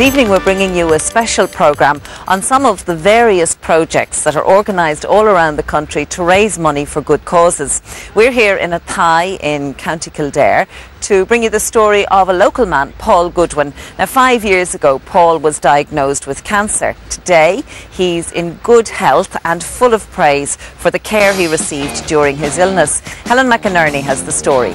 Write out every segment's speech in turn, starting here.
This evening we're bringing you a special programme on some of the various projects that are organised all around the country to raise money for good causes. We're here in Athy in County Kildare to bring you the story of a local man, Paul Goodwin. Now, 5 years ago, Paul was diagnosed with cancer. Today, he's in good health and full of praise for the care he received during his illness. Helen McInerney has the story.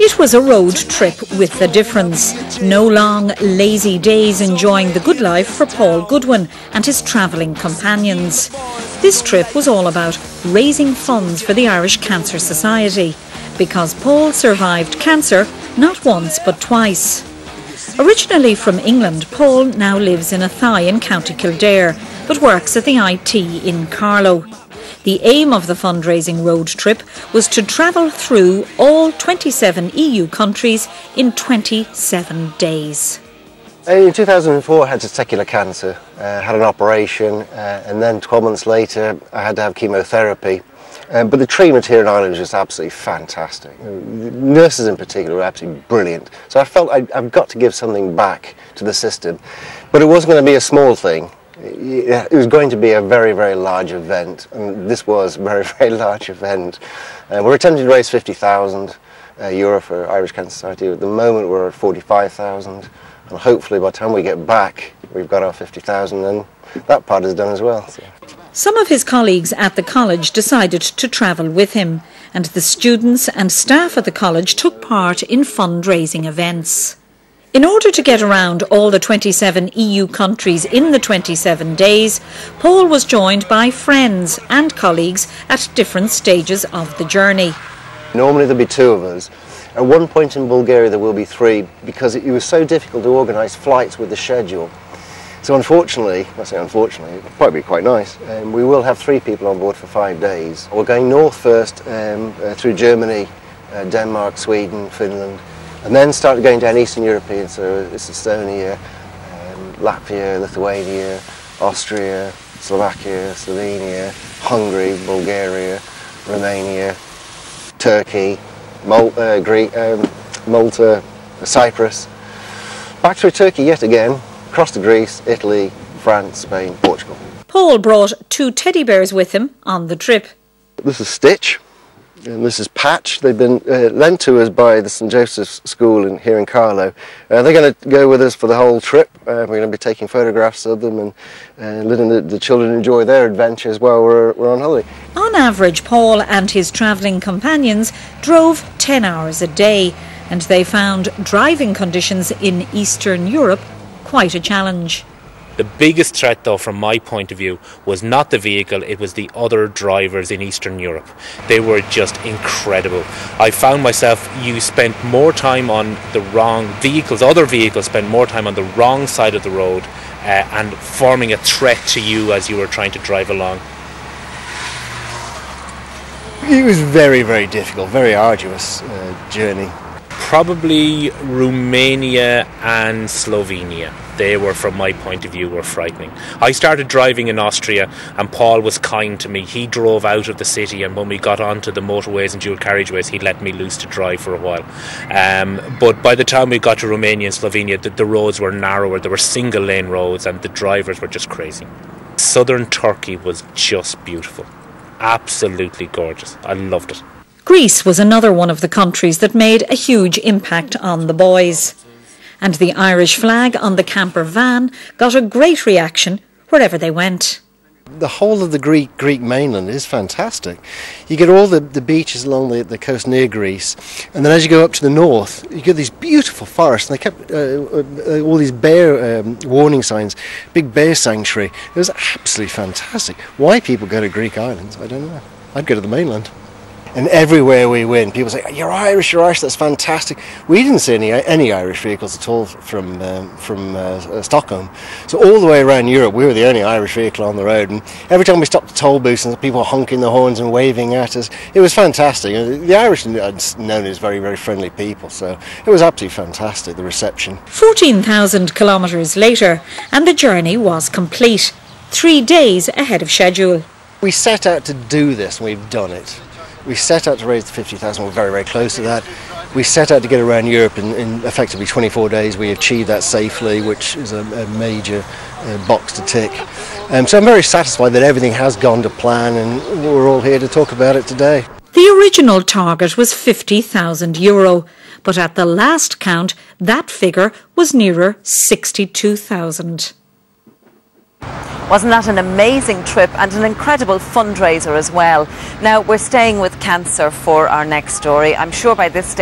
It was a road trip with a difference. No long, lazy days enjoying the good life for Paul Goodwin and his travelling companions. This trip was all about raising funds for the Irish Cancer Society, because Paul survived cancer not once but twice. Originally from England, Paul now lives in Athy in County Kildare, but works at the IT in Carlow. The aim of the fundraising road trip was to travel through all 27 EU countries in 27 days. In 2004 I had testicular cancer, had an operation, and then 12 months later I had to have chemotherapy. But the treatment here in Ireland was just absolutely fantastic. The nurses in particular were absolutely brilliant. So I felt I've got to give something back to the system. But it wasn't going to be a small thing. It was going to be a very, very large event, and this was a very, very large event. We're attempting to raise €50,000 for Irish Cancer Society. At the moment we're at 45,000, and hopefully by the time we get back we've got our 50,000 and that part is done as well. So. Some of his colleagues at the college decided to travel with him, and the students and staff at the college took part in fundraising events. In order to get around all the 27 EU countries in the 27 days, Paul was joined by friends and colleagues at different stages of the journey. Normally there'll be two of us. At one point in Bulgaria there will be three, because it was so difficult to organise flights with the schedule. So unfortunately, I say unfortunately, it'll probably be quite nice, we will have 3 people on board for 5 days. We're going north first through Germany, Denmark, Sweden, Finland, and then start going down Eastern European, so it's Estonia, Latvia, Lithuania, Austria, Slovakia, Slovenia, Hungary, Bulgaria, Romania, Turkey, Malta, Cyprus, back through Turkey yet again, across to Greece, Italy, France, Spain, Portugal. Paul brought 2 teddy bears with him on the trip. This is Stitch. And this is Patch. They've been lent to us by the St Joseph's School here in Carlow. They're going to go with us for the whole trip. We're going to be taking photographs of them and letting the children enjoy their adventures while we're on holiday. On average, Paul and his travelling companions drove 10 hours a day, and they found driving conditions in Eastern Europe quite a challenge. The biggest threat, though, from my point of view, was not the vehicle, it was the other drivers in Eastern Europe. They were just incredible. I found myself, you spent more time on the wrong vehicles, other vehicles spent more time on the wrong side of the road and forming a threat to you as you were trying to drive along. It was very, very difficult, very arduous journey. Probably Romania and Slovenia. They were, from my point of view, were frightening. I started driving in Austria and Paul was kind to me. He drove out of the city, and when we got onto the motorways and dual carriageways he let me loose to drive for a while. But by the time we got to Romania and Slovenia, the roads were narrower, there were single lane roads and the drivers were just crazy. Southern Turkey was just beautiful. Absolutely gorgeous. I loved it. Greece was another one of the countries that made a huge impact on the boys. And the Irish flag on the camper van got a great reaction wherever they went. The whole of the Greek mainland is fantastic. You get all the beaches along the coast near Greece, and then as you go up to the north, you get these beautiful forests, and they kept all these bear warning signs, big bear sanctuary. It was absolutely fantastic. Why people go to Greek islands, I don't know. I'd go to the mainland. And everywhere we went, people say, you're Irish, that's fantastic. We didn't see any Irish vehicles at all from Stockholm. So all the way around Europe, we were the only Irish vehicle on the road. And every time we stopped at toll booths, and people were honking the horns and waving at us, it was fantastic. The Irish are known as very, very friendly people, so it was absolutely fantastic, the reception. 14,000 kilometres later, and the journey was complete, 3 days ahead of schedule. We set out to do this, and we've done it. We set out to raise the 50,000, we're very, very close to that. We set out to get around Europe in effectively 24 days. We achieved that safely, which is a major box to tick. So I'm very satisfied that everything has gone to plan, and we're all here to talk about it today. The original target was €50,000, but at the last count, that figure was nearer 62,000. Wasn't that an amazing trip and an incredible fundraiser as well? Now, we're staying with cancer for our next story. I'm sure by this stage